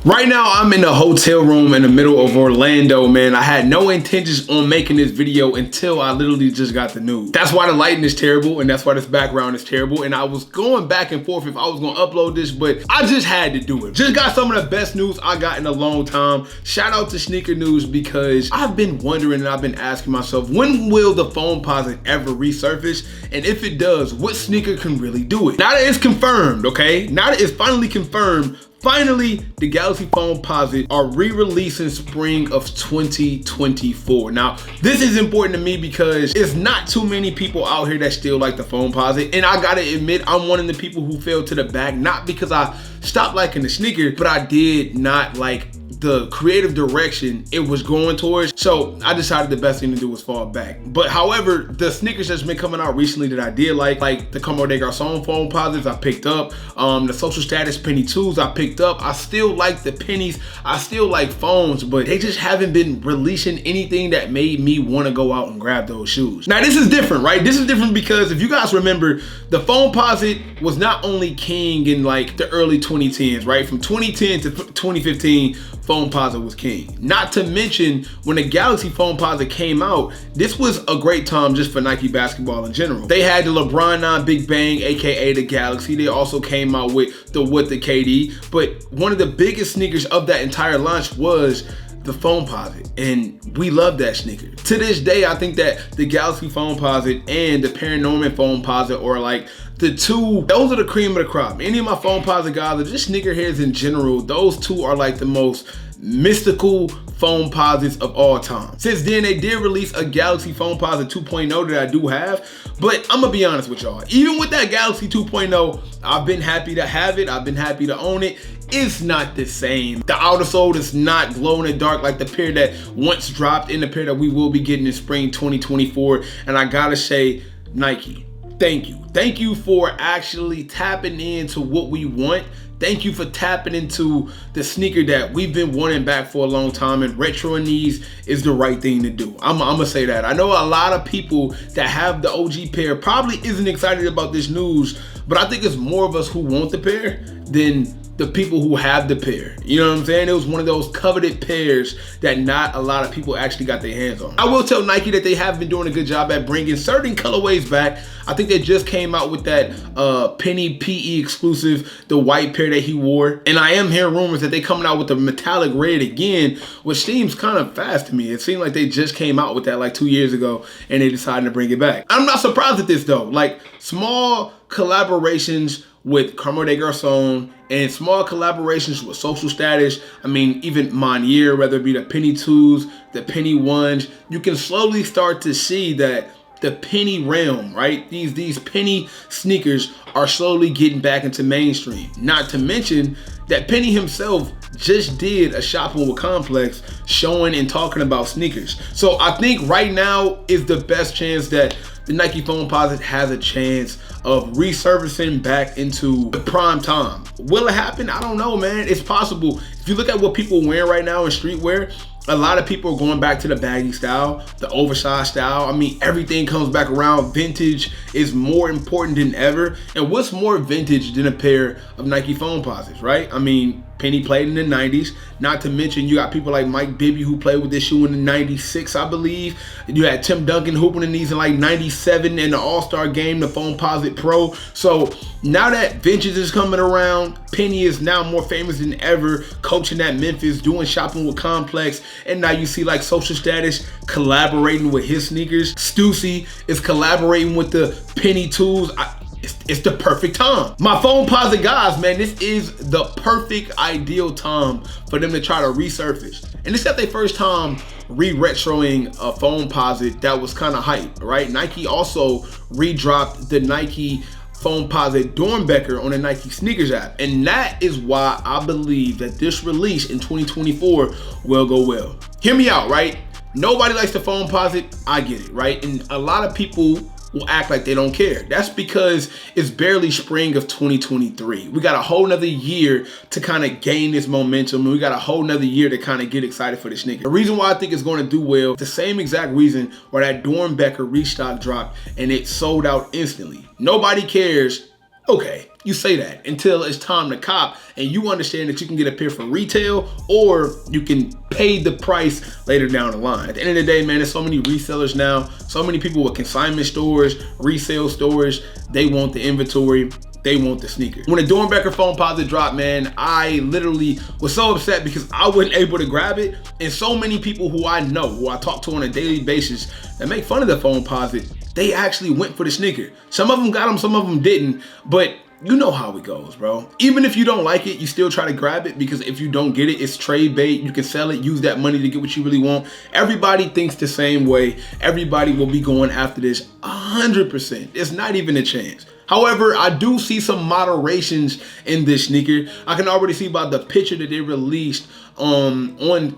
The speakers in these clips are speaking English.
Right now, I'm in a hotel room in the middle of Orlando, man. I had no intentions on making this video until I literally just got the news. That's why the lighting is terrible, and that's why this background is terrible. And I was going back and forth if I was gonna upload this, but I just had to do it. Just got some of the best news I got in a long time. Shout out to Sneaker News, because I've been wondering and I've been asking myself, when will the Foamposite ever resurface? And if it does, what sneaker can really do it? Now that it's confirmed, okay? Now that it's finally confirmed, finally, the Galaxy Foamposite are re-releasing spring of 2024. Now, this is important to me because it's not too many people out here that still like the Foamposite. And I gotta admit, I'm one of the people who fell to the back, not because I stopped liking the sneaker, but I did not like the creative direction it was going towards. So I decided the best thing to do was fall back. But however, the sneakers that's been coming out recently that I did like the Como de Garçon Foamposites I picked up, the Social Status Penny 2s I picked up. I still like the pennies, I still like foams, but they just haven't been releasing anything that made me want to go out and grab those shoes. Now this is different, right? This is different because if you guys remember, the Foamposite was not only king in like the early 2010s, right? From 2010 to 2015, Foamposite was king. Not to mention, when the Galaxy Foamposite came out, this was a great time just for Nike basketball in general. They had the LeBron 9 Big Bang, aka the Galaxy. They also came out with the KD. But one of the biggest sneakers of that entire launch was the Foamposite, and we love that sneaker. To this day, I think that the Galaxy Foamposite and the Paranorman Foamposite are like the two, those are the cream of the crop. Any of my Foamposite guys, or just sneakerheads in general, those two are like the most mystical Foamposites of all time. Since then, they did release a Galaxy Foamposite 2.0 that I do have, but I'm gonna be honest with y'all. Even with that Galaxy 2.0, I've been happy to have it. I've been happy to own it. It's not the same. The outer sole is not glow in the dark like the pair that once dropped and the pair that we will be getting in spring 2024. And I gotta say, Nike, thank you. Thank you for actually tapping into what we want. Thank you for tapping into the sneaker that we've been wanting back for a long time, and retroing these is the right thing to do. I'm gonna say that. I know a lot of people that have the OG pair probably isn't excited about this news, but I think it's more of us who want the pair than the people who have the pair. You know what I'm saying? It was one of those coveted pairs that not a lot of people actually got their hands on. I will tell Nike that they have been doing a good job at bringing certain colorways back. I think they just came out with that Penny PE exclusive, the white pair that he wore. And I am hearing rumors that they coming out with the metallic red again, which seems kind of fast to me. It seemed like they just came out with that like 2 years ago and they decided to bring it back. I'm not surprised at this though. Like, small collaborations with Como de Garçon and small collaborations with Social Status. I mean, even Monier, whether it be the Penny 2s, the Penny 1s, you can slowly start to see that the penny realm, right? These penny sneakers are slowly getting back into mainstream. Not to mention that Penny himself just did a Shopping with Complex showing and talking about sneakers. So I think right now is the best chance that the Nike Foamposite has a chance of resurfacing back into the prime time. Will it happen? I don't know, man. It's possible. If you look at what people are wearing right now in streetwear, a lot of people are going back to the baggy style, the oversized style. I mean, everything comes back around. Vintage is more important than ever. And what's more vintage than a pair of Nike Foamposites, right? I mean, Penny played in the 90s. Not to mention, you got people like Mike Bibby who played with this shoe in the 96, I believe. You had Tim Duncan hooping in these in like 97 in the All-Star game, the Foamposite Pro. So now that vintage is coming around, Penny is now more famous than ever, coaching at Memphis, doing Shopping with Complex. And now you see like Social Status collaborating with his sneakers. Stussy is collaborating with the Penny 2s. It's the perfect time. My Foamposite guys, man, this is the perfect ideal time for them to try to resurface. And it's not their first time re-retroing a Foamposite that was kind of hype, right? Nike also redropped the Nike Foamposite Dornbecker on the Nike Sneakers app. And that is why I believe that this release in 2024 will go well. Hear me out, right? Nobody likes the Foamposite, I get it, right? And a lot of people will act like they don't care. That's because it's barely spring of 2023. We got a whole nother year to kind of gain this momentum, and we got a whole nother year to kind of get excited for this sneaker. The reason why I think it's going to do well, the same exact reason why that Dornbecker restock dropped and it sold out instantly. Nobody cares Okay, you say that until it's time to cop and you understand that you can get a pair for retail or you can pay the price later down the line. At the end of the day, man, there's so many resellers now, so many people with consignment stores, resale stores, they want the inventory, they want the sneaker. When the Dornbecker Foamposite dropped, man, I literally was so upset because I wasn't able to grab it. And so many people who I know, who I talk to on a daily basis that make fun of the Foamposite, they actually went for the sneaker. Some of them got them, some of them didn't, but you know how it goes, bro. Even if you don't like it, you still try to grab it because if you don't get it, it's trade bait. You can sell it, use that money to get what you really want. Everybody thinks the same way. Everybody will be going after this 100%. It's not even a chance. However, I do see some moderations in this sneaker. I can already see by the picture that they released on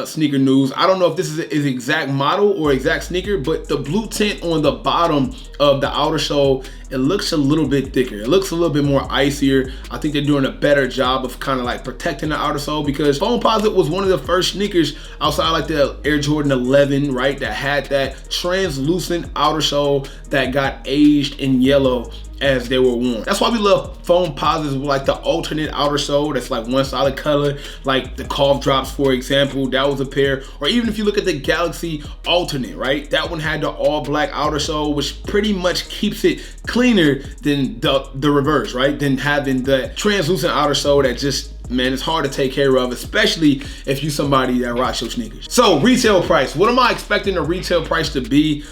Sneaker News. I don't know if this is his exact model or exact sneaker, but the blue tint on the bottom of the outer sole, it looks a little bit thicker. It looks a little bit more icier. I think they're doing a better job of kind of like protecting the outer sole because Foamposite was one of the first sneakers outside like the Air Jordan 11, right? That had that translucent outer sole that got aged in yellow as they were worn. That's why we love Foamposites with like the alternate outer sole that's like one solid color, like the Cough Drops, for example. That was a pair. Or even if you look at the Galaxy alternate, right? That one had the all black outer sole, which pretty much keeps it cleaner than the reverse, right? Than having the translucent outer sole that just, man, it's hard to take care of, especially if you somebody that rocks your sneakers. So retail price, what am I expecting the retail price to be?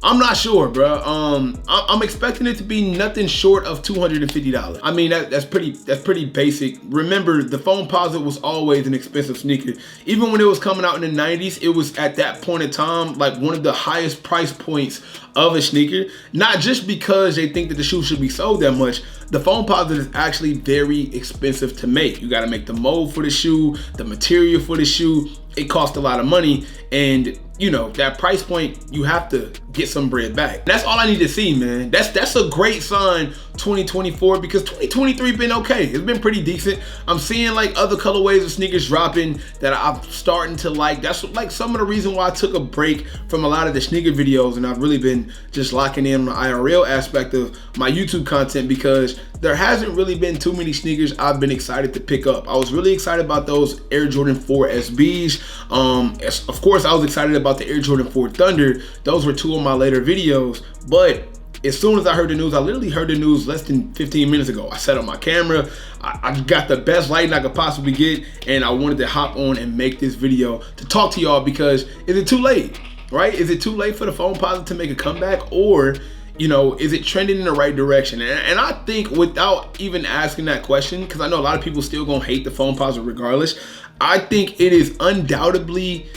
I'm not sure, bro. I'm expecting it to be nothing short of $250. I mean, that's pretty basic. Remember, the Foamposite was always an expensive sneaker. Even when it was coming out in the 90s, it was at that point in time like one of the highest price points of a sneaker. Not just because they think that the shoe should be sold that much. The Foamposite is actually very expensive to make. You got to make the mold for the shoe, the material for the shoe. It costs a lot of money, and you know, that price point, you have to get some bread back. That's all I need to see, man. That's a great sign 2024 because 2023 been okay. It's been pretty decent. I'm seeing like other colorways of sneakers dropping that I'm starting to like. That's like some of the reason why I took a break from a lot of the sneaker videos and I've really been just locking in on the IRL aspect of my YouTube content because there hasn't really been too many sneakers I've been excited to pick up. I was really excited about those Air Jordan 4 SBs. Of course, I was excited about the Air Jordan 4 Thunder. Those were two of my later videos, but as soon as I heard the news, I literally heard the news less than 15 minutes ago. I set up my camera, I got the best lighting I could possibly get, and I wanted to hop on and make this video to talk to y'all because is it too late, right? Is it too late for the Foamposite to make a comeback, or you know, is it trending in the right direction? And I think without even asking that question, because I know a lot of people still gonna hate the Foamposite regardless, I think it is undoubtedly,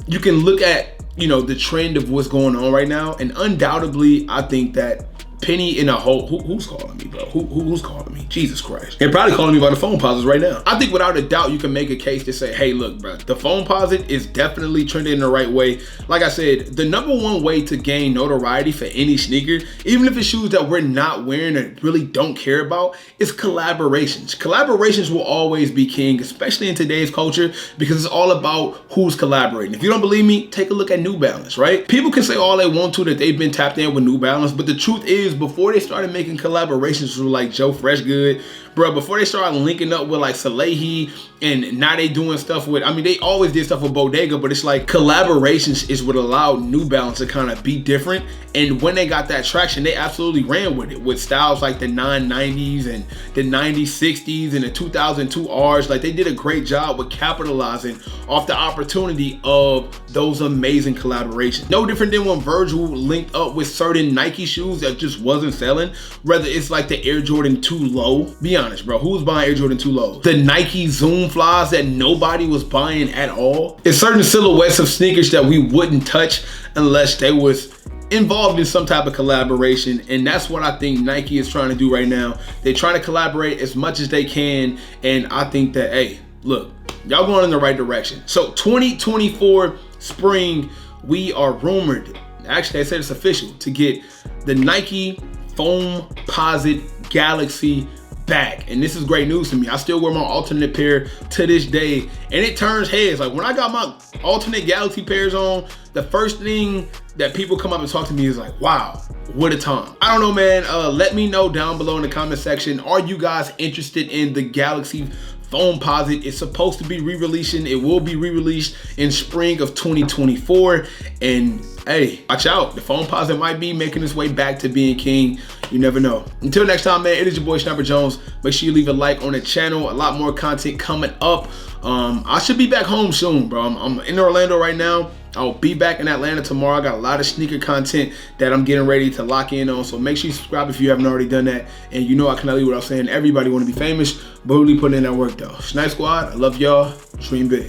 you can look at, you know, the trend of what's going on right now, and undoubtedly, I think that penny in a hole. Who's calling me, bro? Who's calling me? Jesus Christ. They're probably calling me about the Foamposites right now. I think without a doubt, you can make a case to say, hey, look, bro, the Foamposite is definitely trending in the right way. Like I said, the #1 way to gain notoriety for any sneaker, even if it's shoes that we're not wearing and really don't care about, is collaborations. Collaborations will always be king, especially in today's culture, because it's all about who's collaborating. If you don't believe me, take a look at New Balance, right? People can say all they want to that they've been tapped in with New Balance, but the truth is, before they started making collaborations with like Joe Freshgood, bro, before they started linking up with like Salehi, and now they doing stuff with, I mean, they always did stuff with Bodega, but it's like collaborations is what allowed New Balance to kind of be different. And when they got that traction, they absolutely ran with it, with styles like the 990s and the 9060s and the 2002Rs. Like, they did a great job with capitalizing off the opportunity of those amazing collaborations. No different than when Virgil linked up with certain Nike shoes that just wasn't selling, whether it's like the Air Jordan 2 Low. Be honest, bro, who was buying Air Jordan 2 Low? The Nike Zoom Flies that nobody was buying at all. It's certain silhouettes of sneakers that we wouldn't touch unless they was involved in some type of collaboration, and that's what I think Nike is trying to do right now. They're trying to collaborate as much as they can, and I think that, hey, look, y'all going in the right direction. So 2024 spring, we are rumored, actually I said it's official, to get the Nike Foamposite Galaxy back, and this is great news to me. I still wear my alternate pair to this day, and it turns heads. Like, when I got my alternate Galaxy pairs on, the first thing that people come up and talk to me is like, wow, what a time. I don't know, man. Let me know down below in the comment section. Are you guys interested in the Galaxy Foamposite? It's supposed to be re-releasing. It will be re-released in spring of 2024. And hey, watch out. The Foamposite might be making its way back to being king. You never know. Until next time, man, it is your boy Sniper Jones. Make sure you leave a like on the channel. A lot more content coming up. I should be back home soon, bro. I'm in Orlando right now. I'll be back in Atlanta tomorrow. I got a lot of sneaker content that I'm getting ready to lock in on. So make sure you subscribe if you haven't already done that. And you know I cannot leave without saying everybody want to be famous, but really putting in that work though. Snipe Squad, I love y'all. Dream big.